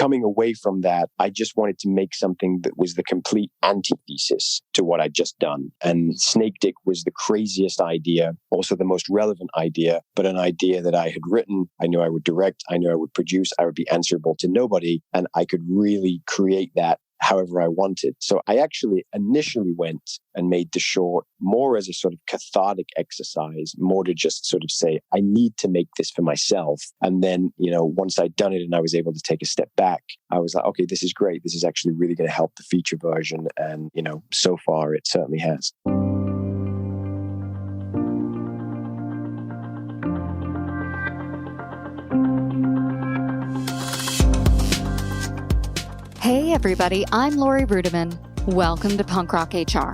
coming away from that, I just wanted to make something that was the complete antithesis to what I'd just done. And Snake Dick was the craziest idea, also the most relevant idea, but an idea that I had written. I knew I would direct, I knew I would produce, I would be answerable to nobody, and I could really create that however I wanted. So I actually initially went and made the short more as a sort of cathartic exercise, more to just sort of say, I need to make this for myself. And then, once I'd done it and I was able to take a step back, I was like, okay, this is great. This is actually really going to help the feature version. And, so far it certainly has. Hey everybody, I'm Lori Rudiman. Welcome to Punk Rock HR.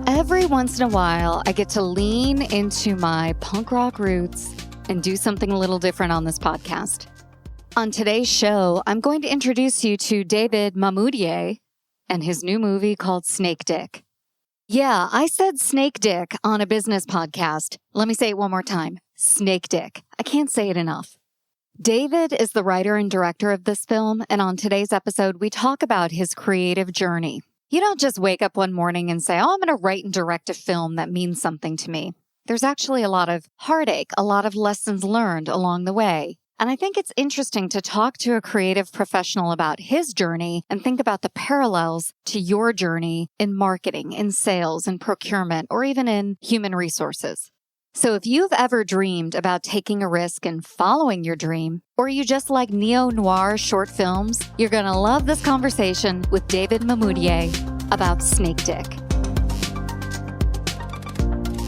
Every once in a while, I get to lean into my punk rock roots and do something a little different on this podcast. On today's show, I'm going to introduce you to David Mahmoudieh and his new movie called Snake Dick. Yeah, I said Snake Dick on a business podcast. Let me say it one more time. Snake Dick. I can't say it enough. David is the writer and director of this film, and on today's episode, we talk about his creative journey. You don't just wake up one morning and say, I'm going to write and direct a film that means something to me. There's actually a lot of heartache, a lot of lessons learned along the way. And I think it's interesting to talk to a creative professional about his journey and think about the parallels to your journey in marketing, in sales, in procurement, or even in human resources. So if you've ever dreamed about taking a risk and following your dream, or you just like neo-noir short films, you're going to love this conversation with David Mahmoudieh about Snake Dick.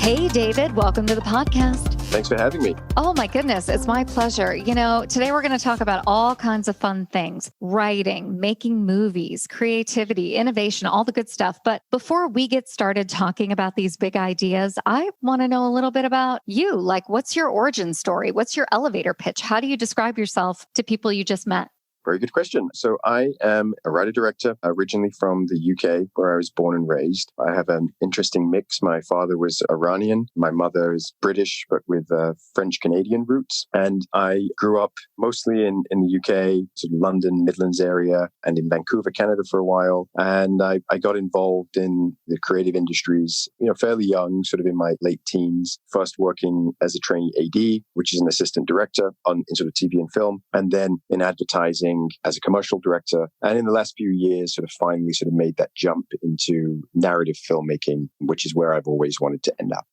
Hey, David, welcome to the podcast. Thanks for having me. Oh my goodness, it's my pleasure. Today we're going to talk about all kinds of fun things: writing, making movies, creativity, innovation, all the good stuff. But before we get started talking about these big ideas, I want to know a little bit about you. Like, what's your origin story? What's your elevator pitch? How do you describe yourself to people you just met? Very good question. So I am a writer-director originally from the UK, where I was born and raised. I have an interesting mix. My father was Iranian. My mother is British, but with French-Canadian roots. And I grew up mostly in the UK, sort of London, Midlands area, and in Vancouver, Canada for a while. And I got involved in the creative industries, fairly young, sort of in my late teens, first working as a trainee AD, which is an assistant director in sort of TV and film, and then in advertising as a commercial director. And in the last few years, finally made that jump into narrative filmmaking, which is where I've always wanted to end up.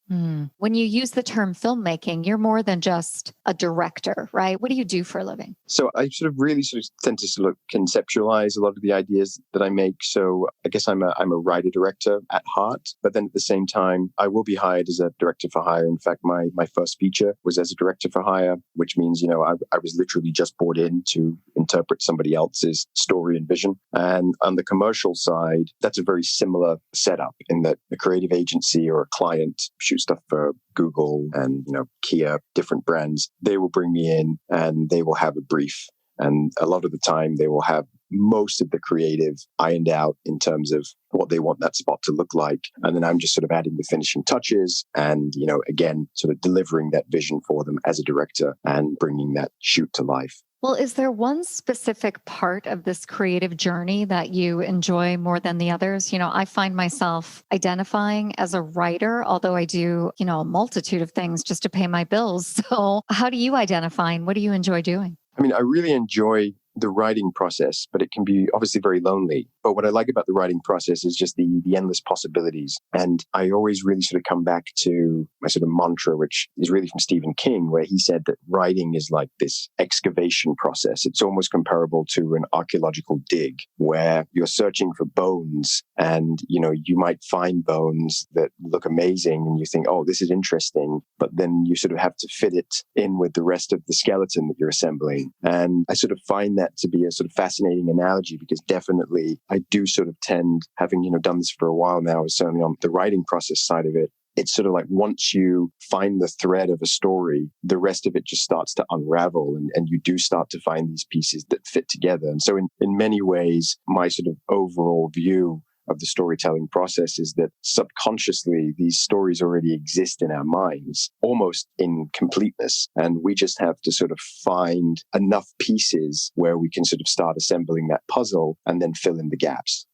When you use the term filmmaking, you're more than just a director, right? What do you do for a living? So I really tend to conceptualize a lot of the ideas that I make. So I guess I'm a writer-director at heart, but then at the same time, I will be hired as a director for hire. In fact, my first feature was as a director for hire, which means, I was literally just brought in to interpret somebody else's story and vision. And on the commercial side, that's a very similar setup in that a creative agency or a client shoots stuff for Google and, Kia, different brands. They will bring me in and they will have a brief. And a lot of the time they will have most of the creative ironed out in terms of what they want that spot to look like. And then I'm just adding the finishing touches and, again, delivering that vision for them as a director and bringing that shoot to life. Well, is there one specific part of this creative journey that you enjoy more than the others? I find myself identifying as a writer, although I do, a multitude of things just to pay my bills. So how do you identify and what do you enjoy doing? I really enjoy the writing process, but it can be obviously very lonely. But what I like about the writing process is just the endless possibilities. And I always really come back to my mantra, which is really from Stephen King, where he said that writing is like this excavation process. It's almost comparable to an archaeological dig where you're searching for bones and, you might find bones that look amazing and you think, oh, this is interesting. But then you have to fit it in with the rest of the skeleton that you're assembling. And I find that to be a fascinating analogy because definitely I do tend, having, done this for a while now, certainly on the writing process side of it, it's like once you find the thread of a story, the rest of it just starts to unravel and you do start to find these pieces that fit together. And so in many ways, my overall view of the storytelling process is that subconsciously these stories already exist in our minds, almost in completeness. And we just have to sort of find enough pieces where we can sort of start assembling that puzzle and then fill in the gaps.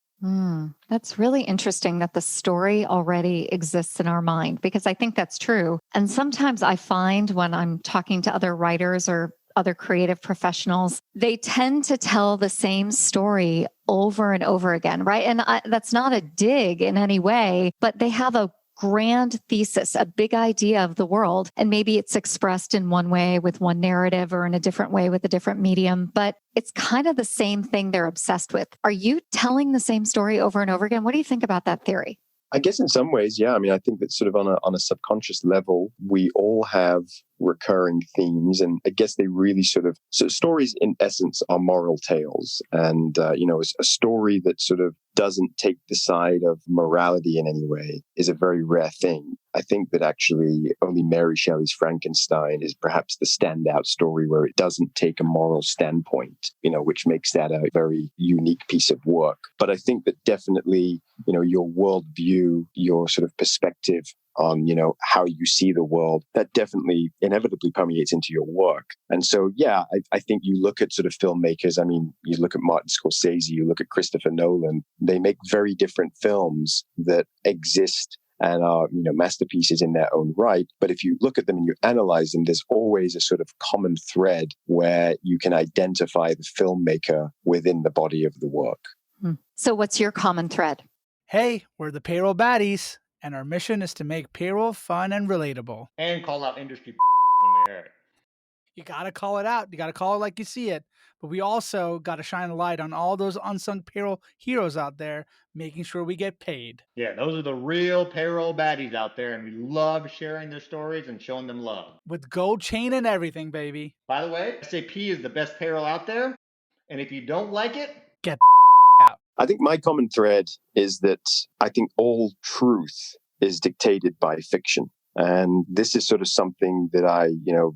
That's really interesting that the story already exists in our mind, because I think that's true. And sometimes I find when I'm talking to other writers or other creative professionals, they tend to tell the same story over and over again, right? And that's not a dig in any way, but they have a grand thesis, a big idea of the world. And maybe it's expressed in one way with one narrative or in a different way with a different medium, but it's kind of the same thing they're obsessed with. Are you telling the same story over and over again? What do you think about that theory? I guess in some ways, yeah. I mean, I think that sort of on a subconscious level, we all have recurring themes, and I guess they really so stories in essence are moral tales, and a story that sort of doesn't take the side of morality in any way is a very rare thing. I think that actually only Mary Shelley's Frankenstein is perhaps the standout story where it doesn't take a moral standpoint, which makes that a very unique piece of work. But I think that definitely, your worldview, your sort of perspective on, how you see the world, that definitely inevitably permeates into your work. And so, yeah, I think you look at sort of filmmakers. I mean, you look at Martin Scorsese, you look at Christopher Nolan, they make very different films that exist and are, masterpieces in their own right. But if you look at them and you analyze them, there's always a sort of common thread where you can identify the filmmaker within the body of the work. So what's your common thread? Hey, we're the payroll baddies, and our mission is to make payroll fun and relatable. And call out industry when we hear it. You got to call it out. You got to call it like you see it. But we also got to shine a light on all those unsung payroll heroes out there, making sure we get paid. Yeah, those are the real payroll baddies out there, and we love sharing their stories and showing them love. With gold chain and everything, baby. By the way, SAP is the best payroll out there, and if you don't like it, get out. I think my common thread is that I think all truth is dictated by fiction. And this is sort of something that I,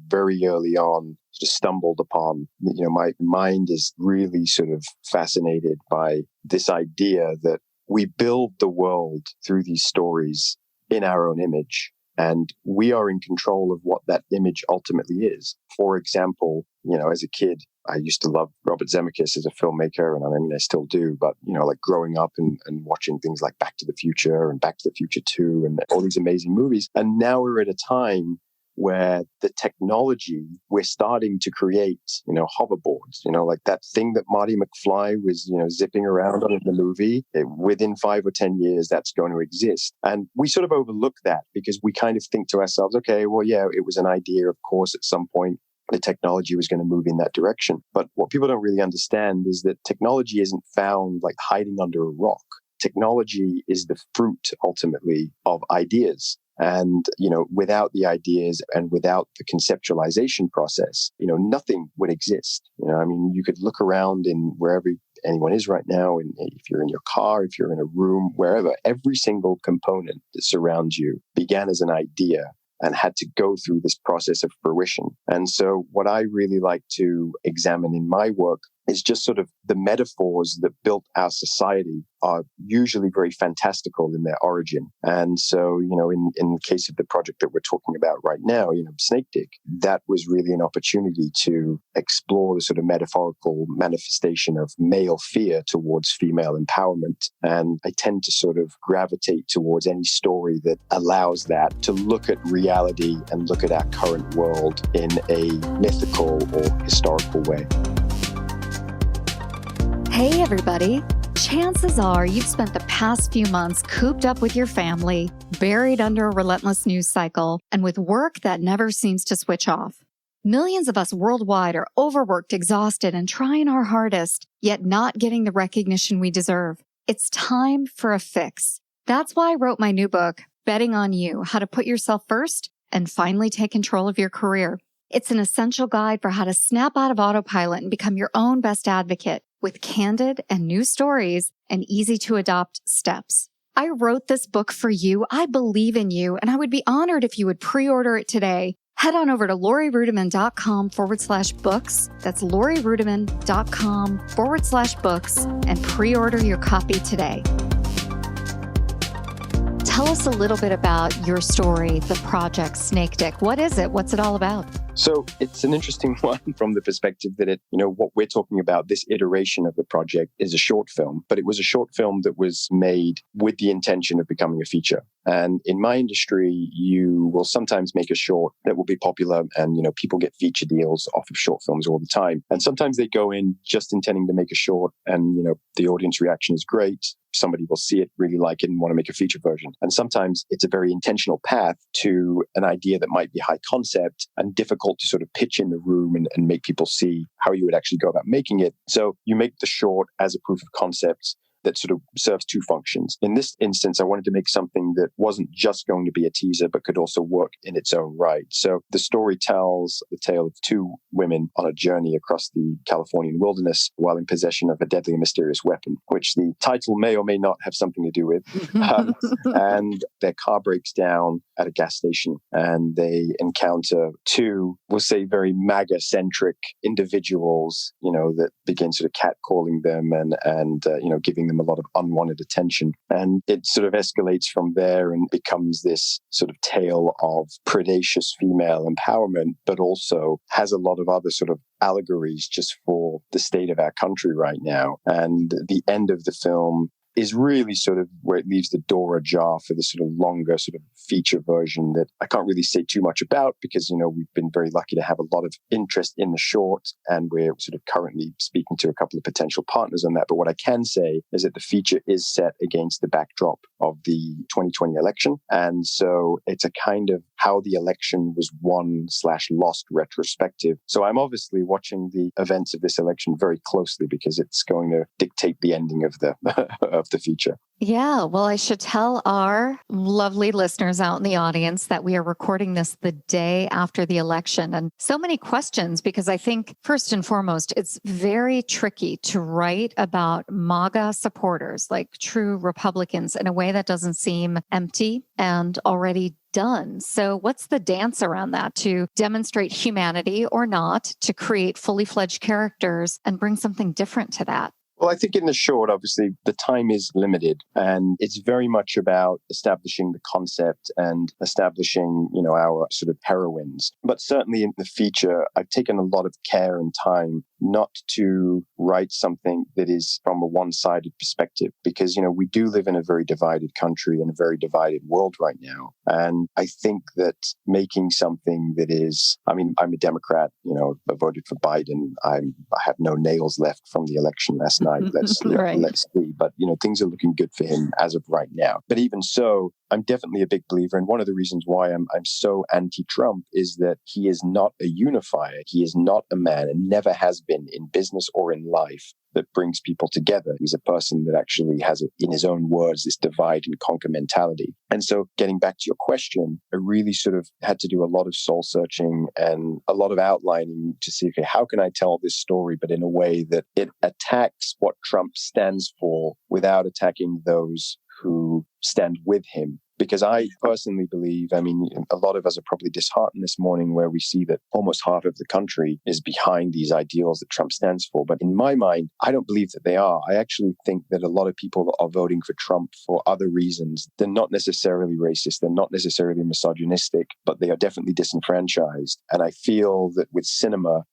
very early on sort of stumbled upon. My mind is really sort of fascinated by this idea that we build the world through these stories in our own image, and we are in control of what that image ultimately is. For example, as a kid, I used to love Robert Zemeckis as a filmmaker, and I mean, I still do, but, like growing up and watching things like Back to the Future and Back to the Future 2 and all these amazing movies. And now we're at a time where the technology, we're starting to create, hoverboards, like that thing that Marty McFly was, zipping around on in the movie. Within 5 or 10 years, that's going to exist. And we sort of overlook that because we kind of think to ourselves, okay, well, yeah, it was an idea, of course, at some point. The technology was going to move in that direction. But what people don't really understand is that technology isn't found like hiding under a rock. Technology is the fruit, ultimately, of ideas. And, without the ideas and without the conceptualization process, nothing would exist. You could look around in wherever anyone is right now, and if you're in your car, if you're in a room, wherever, every single component that surrounds you began as an idea and had to go through this process of fruition. And so what I really like to examine in my work is just sort of the metaphors that built our society are usually very fantastical in their origin. And so, in the case of the project that we're talking about right now, Snake Dick, that was really an opportunity to explore the sort of metaphorical manifestation of male fear towards female empowerment. And I tend to sort of gravitate towards any story that allows that to look at reality and look at our current world in a mythical or historical way. Hey, everybody. Chances are you've spent the past few months cooped up with your family, buried under a relentless news cycle, and with work that never seems to switch off. Millions of us worldwide are overworked, exhausted, and trying our hardest, yet not getting the recognition we deserve. It's time for a fix. That's why I wrote my new book, Betting on You: How to Put Yourself First and Finally Take Control of Your Career. It's an essential guide for how to snap out of autopilot and become your own best advocate, with candid and new stories and easy to adopt steps. I wrote this book for you. I believe in you, and I would be honored if you would pre-order it today. Head on over to LoriRudiman.com/books. That's LoriRudiman.com/books and pre-order your copy today. tell us a little bit about your story, the project Snake Dick. What is it? What's it all about? So it's an interesting one from the perspective that what we're talking about, this iteration of the project is a short film, but it was a short film that was made with the intention of becoming a feature. And in my industry, you will sometimes make a short that will be popular and, people get feature deals off of short films all the time. And sometimes they go in just intending to make a short and, the audience reaction is great. Somebody will see it, really like it, and want to make a feature version. And sometimes it's a very intentional path to an idea that might be high concept and difficult to sort of pitch in the room and make people see how you would actually go about making it. So you make the short as a proof of concept that sort of serves two functions. In this instance, I wanted to make something that wasn't just going to be a teaser, but could also work in its own right. So the story tells the tale of two women on a journey across the Californian wilderness while in possession of a deadly and mysterious weapon, which the title may or may not have something to do with. And their car breaks down at a gas station and they encounter two, we'll say, very MAGA-centric individuals, that begin sort of catcalling them and giving them a lot of unwanted attention. And it sort of escalates from there and becomes this sort of tale of predacious female empowerment, but also has a lot of other sort of allegories just for the state of our country right now. And the end of the film is really sort of where it leaves the door ajar for the sort of longer sort of feature version that I can't really say too much about because, we've been very lucky to have a lot of interest in the short and we're sort of currently speaking to a couple of potential partners on that. But what I can say is that the feature is set against the backdrop of the 2020 election. And so it's a kind of how the election was won/lost retrospective. So I'm obviously watching the events of this election very closely because it's going to dictate the ending of the of the feature. Yeah, well, I should tell our lovely listeners out in the audience that we are recording this the day after the election. And so many questions, because I think first and foremost, it's very tricky to write about MAGA supporters, like true Republicans, in a way that doesn't seem empty and already done. So what's the dance around that to demonstrate humanity or not, to create fully fledged characters and bring something different to that? Well, I think in the short, obviously, the time is limited and it's very much about establishing the concept and establishing, our sort of heroines. But certainly in the feature, I've taken a lot of care and time not to write something that is from a one-sided perspective because, we do live in a very divided country and a very divided world right now. And I think that making something that is, I'm a Democrat, I voted for Biden. I have no nails left from the election last night. Let's see. But, things are looking good for him as of right now. But even so, I'm definitely a big believer. And one of the reasons why I'm so anti-Trump is that he is not a unifier. He is not a man and never has been in business or in life that brings people together. He's a person that actually has, in his own words, this divide and conquer mentality. And so getting back to your question, I really sort of had to do a lot of soul searching and a lot of outlining to see, okay, how can I tell this story, but in a way that it attacks what Trump stands for without attacking those who stand with him. Because I personally believe, a lot of us are probably disheartened this morning where we see that almost half of the country is behind these ideals that Trump stands for. But in my mind, I don't believe that they are. I actually think that a lot of people are voting for Trump for other reasons. They're not necessarily racist. They're not necessarily misogynistic, but they are definitely disenfranchised. And I feel that with cinema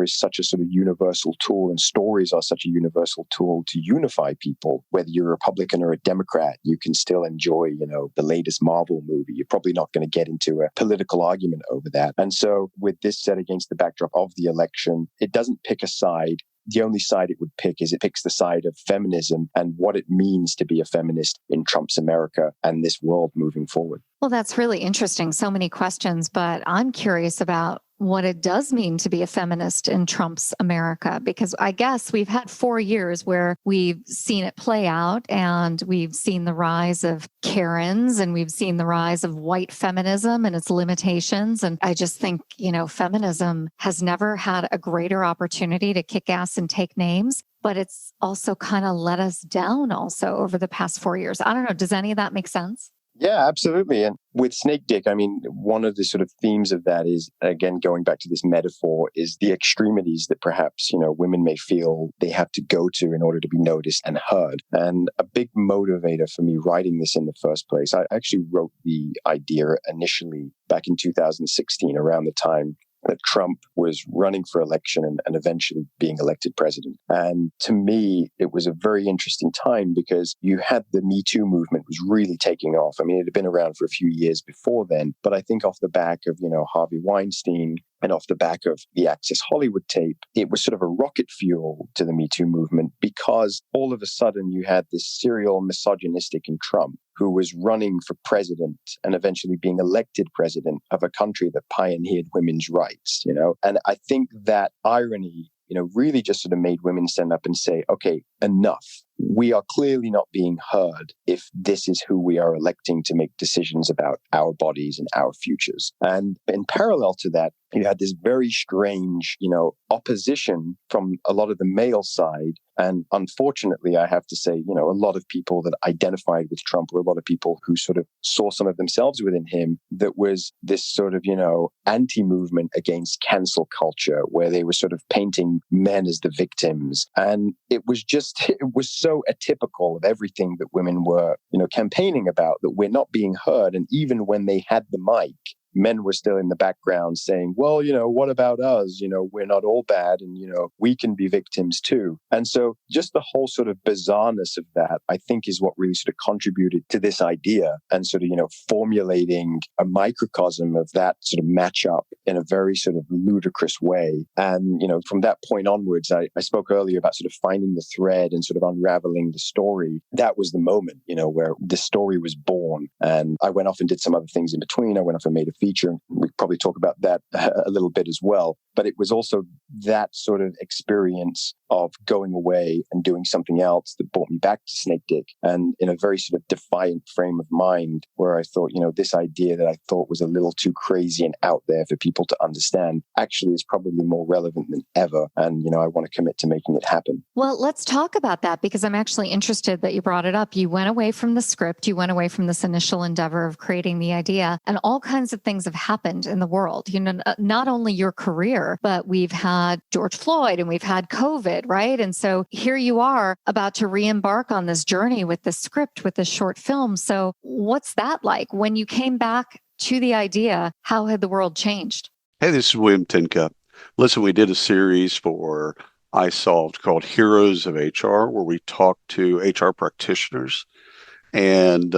is such a sort of universal tool and stories are such a universal tool to unify people. Whether you're a Republican or a Democrat, you can still enjoy, the latest Marvel movie. You're probably not going to get into a political argument over that. And so with this set against the backdrop of the election, it doesn't pick a side. The only side it would pick is it picks the side of feminism and what it means to be a feminist in Trump's America and this world moving forward. Well, that's really interesting. So many questions, but I'm curious about what it does mean to be a feminist in Trump's America, because I guess we've had 4 years where we've seen it play out and we've seen the rise of Karens and we've seen the rise of white feminism and its limitations. And I just think, feminism has never had a greater opportunity to kick ass and take names, but it's also kind of let us down also over the past 4 years. I don't know. Does any of that make sense? Yeah, absolutely. And with Snake Dick, I mean, one of the sort of themes of that is, again, going back to this metaphor, is the extremities that perhaps, women may feel they have to go to in order to be noticed and heard. And a big motivator for me writing this in the first place, I actually wrote the idea initially back in 2016, around the time that Trump was running for election and eventually being elected president. And to me, it was a very interesting time because you had the Me Too movement was really taking off. I mean, it had been around for a few years before then, but I think off the back of, Harvey Weinstein and off the back of the Access Hollywood tape, it was sort of a rocket fuel to the Me Too movement because all of a sudden you had this serial misogynistic in Trump who was running for president and eventually being elected president of a country that pioneered women's rights, And I think that irony, really just sort of made women stand up and say, okay, enough. We are clearly not being heard if this is who we are electing to make decisions about our bodies and our futures. And in parallel to that, you had this very strange, opposition from a lot of the male side. And unfortunately, I have to say, a lot of people that identified with Trump were a lot of people who sort of saw some of themselves within him. That was this sort of, anti-movement against cancel culture, where they were sort of painting men as the victims. And it was so atypical of everything that women were, campaigning about, that we're not being heard. And even when they had the mic, men were still in the background saying, well, what about us? We're not all bad and, we can be victims too. And so just the whole sort of bizarreness of that, I think, is what really sort of contributed to this idea and sort of, formulating a microcosm of that sort of matchup in a very sort of ludicrous way. And, from that point onwards, I spoke earlier about sort of finding the thread and sort of unraveling the story. That was the moment, where the story was born. And I went off and did some other things in between. I went off and made a feature. We probably talk about that a little bit as well. But it was also that sort of experience of going away and doing something else that brought me back to Snake Dick, and in a very sort of defiant frame of mind where I thought, this idea that I thought was a little too crazy and out there for people to understand actually is probably more relevant than ever. And, I want to commit to making it happen. Well, let's talk about that, because I'm actually interested that you brought it up. You went away from the script, you went away from this initial endeavor of creating the idea, and all kinds of things have happened in the world. Not only your career, but we've had George Floyd and we've had COVID, right? And so here you are about to re-embark on this journey with this script, with this short film. So what's that like? When you came back to the idea, how had the world changed? Hey, this is William Tinka. Listen, we did a series for iSolved called Heroes of HR, where we talk to HR practitioners. And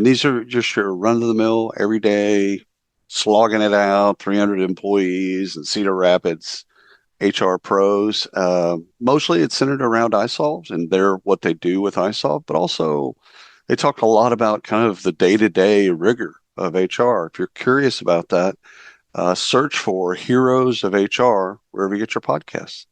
these are just your run-of-the-mill, everyday, slogging it out, 300 employees in Cedar Rapids, HR pros. Mostly it's centered around iSolved and what they do with iSolved, but also they talk a lot about kind of the day-to-day rigor of HR. If you're curious about that, search for Heroes of HR wherever you get your podcasts.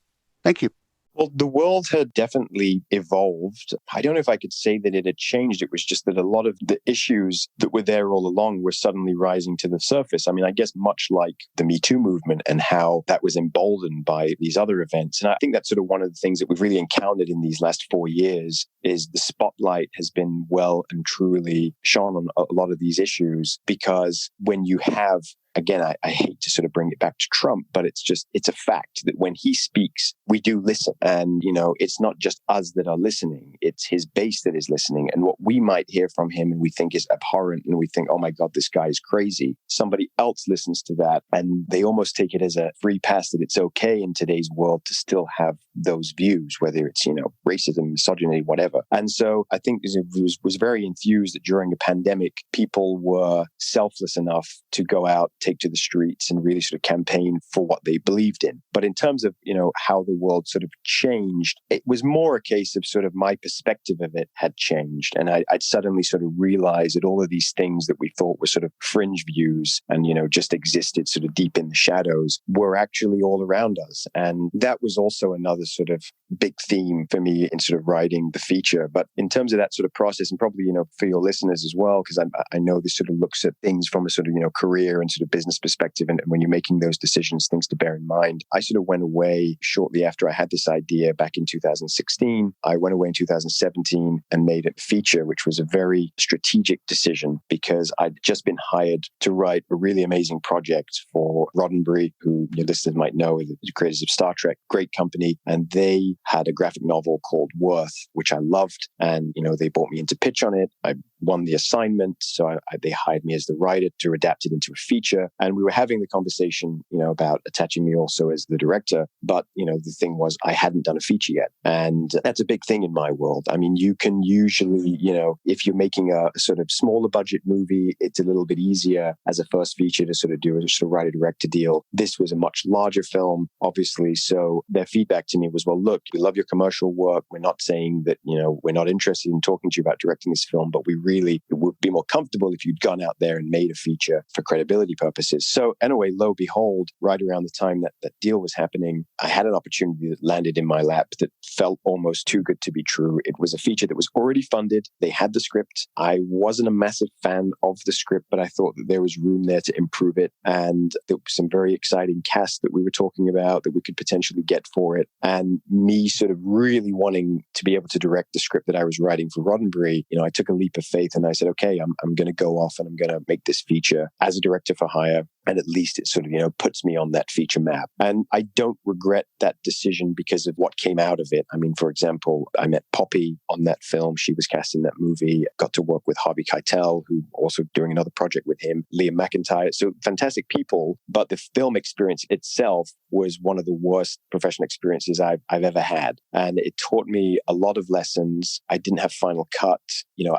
Thank you. Well, the world had definitely evolved. I don't know if I could say that it had changed. It was just that a lot of the issues that were there all along were suddenly rising to the surface. I mean, I guess much like the Me Too movement and how that was emboldened by these other events. And I think that's sort of one of the things that we've really encountered in these last 4 years is the spotlight has been well and truly shone on a lot of these issues, because when you have, again, I hate to sort of bring it back to Trump, but it's a fact that when he speaks, we do listen. And, it's not just us that are listening. It's his base that is listening. And what we might hear from him and we think is abhorrent and we think, oh my God, this guy is crazy. Somebody else listens to that and they almost take it as a free pass that it's okay in today's world to still have those views, whether it's, racism, misogyny, whatever. And so I think it was very enthused that during a pandemic, people were selfless enough to go out, take to the streets and really sort of campaign for what they believed in. But in terms of, how the world sort of changed, it was more a case of sort of my perspective of it had changed. And I'd suddenly sort of realized that all of these things that we thought were sort of fringe views and, just existed sort of deep in the shadows were actually all around us. And that was also another sort of big theme for me in sort of writing the feature. But in terms of that sort of process, and probably, for your listeners as well, because I know this sort of looks at things from a sort of, career and sort of business perspective. And when you're making those decisions, things to bear in mind. I sort of went away shortly after I had this idea back in 2016. I went away in 2017 and made a feature, which was a very strategic decision because I'd just been hired to write a really amazing project for Roddenberry, who your listeners might know, the creators of Star Trek, great company. And they had a graphic novel called Worth, which I loved. And, they brought me in to pitch on it. I won the assignment. So they hired me as the writer to adapt it into a feature. And we were having the conversation, about attaching me also as the director. But, the thing was, I hadn't done a feature yet. And that's a big thing in my world. I mean, you can usually, if you're making a sort of smaller budget movie, it's a little bit easier as a first feature to sort of do a sort of writer-director deal. This was a much larger film, obviously. So their feedback to me was, well, look, we love your commercial work. We're not saying that, we're not interested in talking to you about directing this film, but we really would be more comfortable if you'd gone out there and made a feature for credibility purposes. So anyway, lo and behold, right around the time that deal was happening, I had an opportunity that landed in my lap that felt almost too good to be true. It was a feature that was already funded. They had the script. I wasn't a massive fan of the script, but I thought that there was room there to improve it. And there was some very exciting cast that we were talking about that we could potentially get for it. And me sort of really wanting to be able to direct the script that I was writing for Roddenberry, I took a leap of faith and I said, okay, I'm going to go off and I'm going to make this feature as a director for hire. And at least it sort of, puts me on that feature map. And I don't regret that decision because of what came out of it. I mean, for example, I met Poppy on that film. She was cast in that movie. Got to work with Harvey Keitel, who also doing another project with him, Liam McIntyre. So fantastic people. But the film experience itself was one of the worst professional experiences I've ever had. And it taught me a lot of lessons. I didn't have final cut.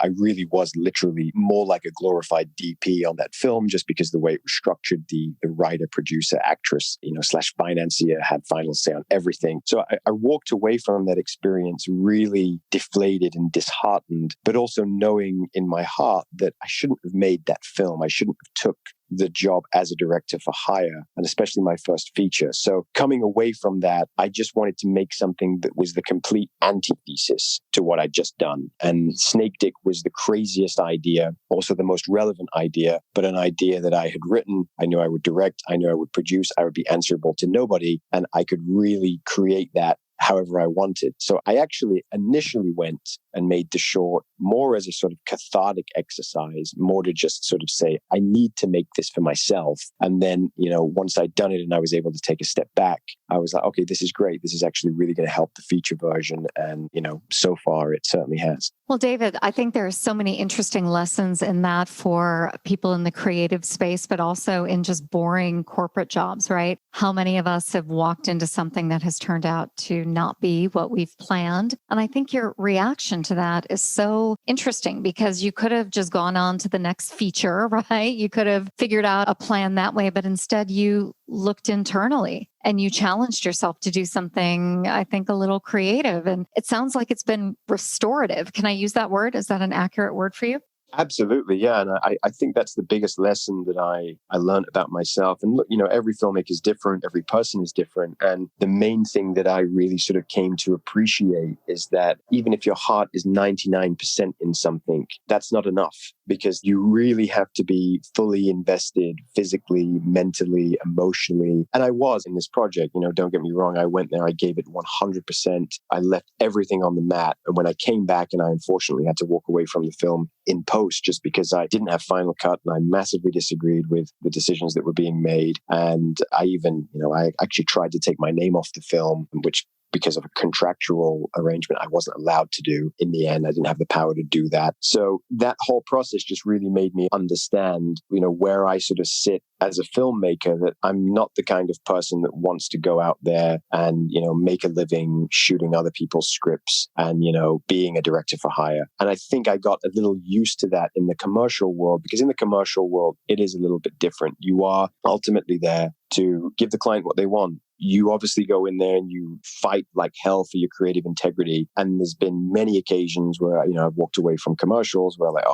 I really was literally more like a glorified DP on that film just because the way it was structured, the writer, producer, actress, / financier had final say on everything. So I walked away from that experience really deflated and disheartened, but also knowing in my heart that I shouldn't have made that film. I shouldn't have took the job as a director for hire, and especially my first feature. So coming away from that, I just wanted to make something that was the complete antithesis to what I'd just done. And Snake Dick was the craziest idea, also the most relevant idea, but an idea that I had written. I knew I would direct, I knew I would produce, I would be answerable to nobody, and I could really create that however I wanted. So I actually initially went and made the short more as a sort of cathartic exercise, more to just sort of say, I need to make this for myself. And then, once I'd done it and I was able to take a step back, I was like, okay, this is great. This is actually really going to help the feature version. And, so far it certainly has. Well, David, I think there are so many interesting lessons in that for people in the creative space, but also in just boring corporate jobs, right? How many of us have walked into something that has turned out to not be what we've planned? And I think your reaction to that is so interesting because you could have just gone on to the next feature, right? You could have figured out a plan that way, but instead you looked internally and you challenged yourself to do something, I think, a little creative. And it sounds like it's been restorative. Can I use that word? Is that an accurate word for you? Absolutely, yeah. And I think that's the biggest lesson that I learned about myself. And look, every filmmaker is different, every person is different. And the main thing that I really sort of came to appreciate is that even if your heart is 99% in something, that's not enough because you really have to be fully invested physically, mentally, emotionally. And I was in this project, don't get me wrong. I went there, I gave it 100%. I left everything on the mat. And when I came back and I unfortunately had to walk away from the film in post just because I didn't have final cut and I massively disagreed with the decisions that were being made. And I even, I actually tried to take my name off the film, which because of a contractual arrangement I wasn't allowed to do. In the end, I didn't have the power to do that. So that whole process just really made me understand, where I sort of sit as a filmmaker, that I'm not the kind of person that wants to go out there and, make a living shooting other people's scripts and, being a director for hire. And I think I got a little used to that in the commercial world because in the commercial world, it is a little bit different. You are ultimately there to give the client what they want. You obviously go in there and you fight like hell for your creative integrity. And there's been many occasions where, I've walked away from commercials where like,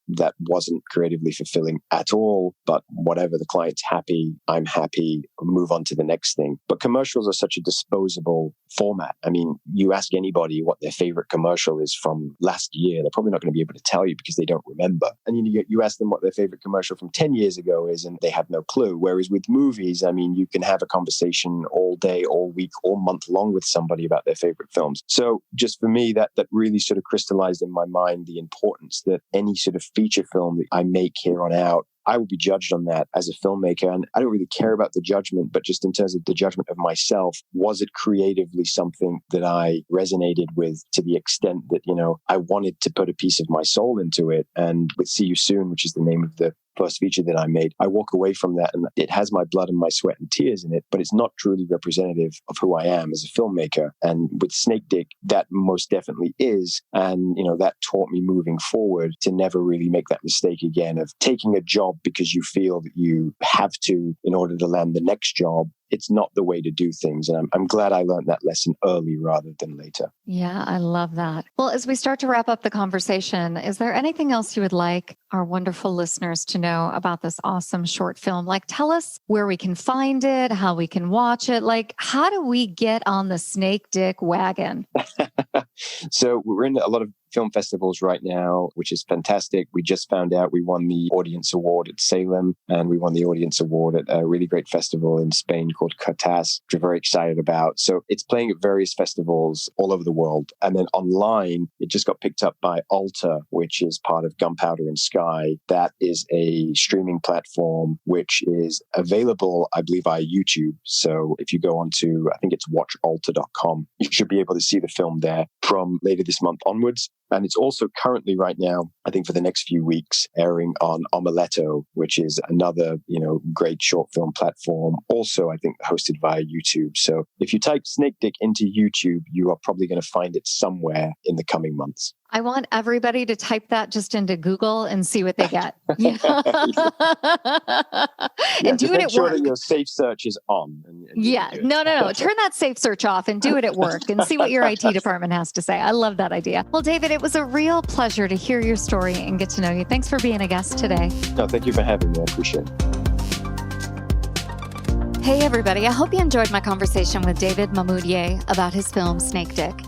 that wasn't creatively fulfilling at all, but whatever, the client's happy, I'm happy, move on to the next thing. But commercials are such a disposable format. I mean, you ask anybody what their favorite commercial is from last year, they're probably not going to be able to tell you because they don't remember. And you ask them what their favorite commercial from 10 years ago is, and they have no clue. Whereas with movies, I mean, you can have a conversation all day, all week, all month long with somebody about their favorite films. So just for me, that really sort of crystallized in my mind the importance that any sort of feature film that I make here on out, I will be judged on that as a filmmaker. And I don't really care about the judgment, but just in terms of the judgment of myself, was it creatively something that I resonated with to the extent that, I wanted to put a piece of my soul into it? And with See You Soon, which is the name of the first feature that I made, I walk away from that and it has my blood and my sweat and tears in it, but it's not truly representative of who I am as a filmmaker. And with Snake Dick, that most definitely is. And, that taught me moving forward to never really make that mistake again of taking a job because you feel that you have to in order to land the next job. It's not the way to do things. And I'm glad I learned that lesson early rather than later. Yeah, I love that. Well, as we start to wrap up the conversation, is there anything else you would like our wonderful listeners to know about this awesome short film? Like, tell us where we can find it, how we can watch it. Like, how do we get on the Snake Dick wagon? So we're in a lot of film festivals right now, which is fantastic. We just found out we won the audience award at Salem, and we won the audience award at a really great festival in Spain called Curtas, which we're very excited about. So it's playing at various festivals all over the world. And then online, it just got picked up by Alta, which is part of Gunpowder and Sky. That is a streaming platform which is available, I believe, via YouTube. So if you go on to, I think it's watchalta.com, you should be able to see the film there from later this month onwards. And it's also currently right now, I think for the next few weeks, airing on Omeletto, which is another, great short film platform. Also, I think hosted via YouTube. So if you type Snake Dick into YouTube, you are probably going to find it somewhere in the coming months. I want everybody to type that just into Google and see what they get. Yeah. And do it at sure work. That your safe search is on. Yeah. No. Turn that safe search off and do it at work and see what your IT department has to say. I love that idea. Well, David, it was a real pleasure to hear your story and get to know you. Thanks for being a guest today. No, thank you for having me. I appreciate it. Hey, everybody. I hope you enjoyed my conversation with David Mahmoudieh about his film Snake Dick.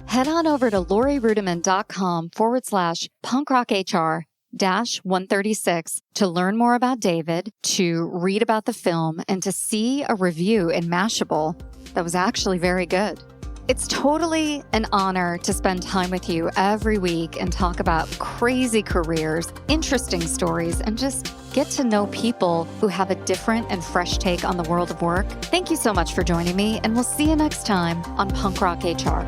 Head on over to lorirudiman.com/punkrockhr-136 to learn more about David, to read about the film, and to see a review in Mashable that was actually very good. It's totally an honor to spend time with you every week and talk about crazy careers, interesting stories, and just get to know people who have a different and fresh take on the world of work. Thank you so much for joining me, and we'll see you next time on Punk Rock HR.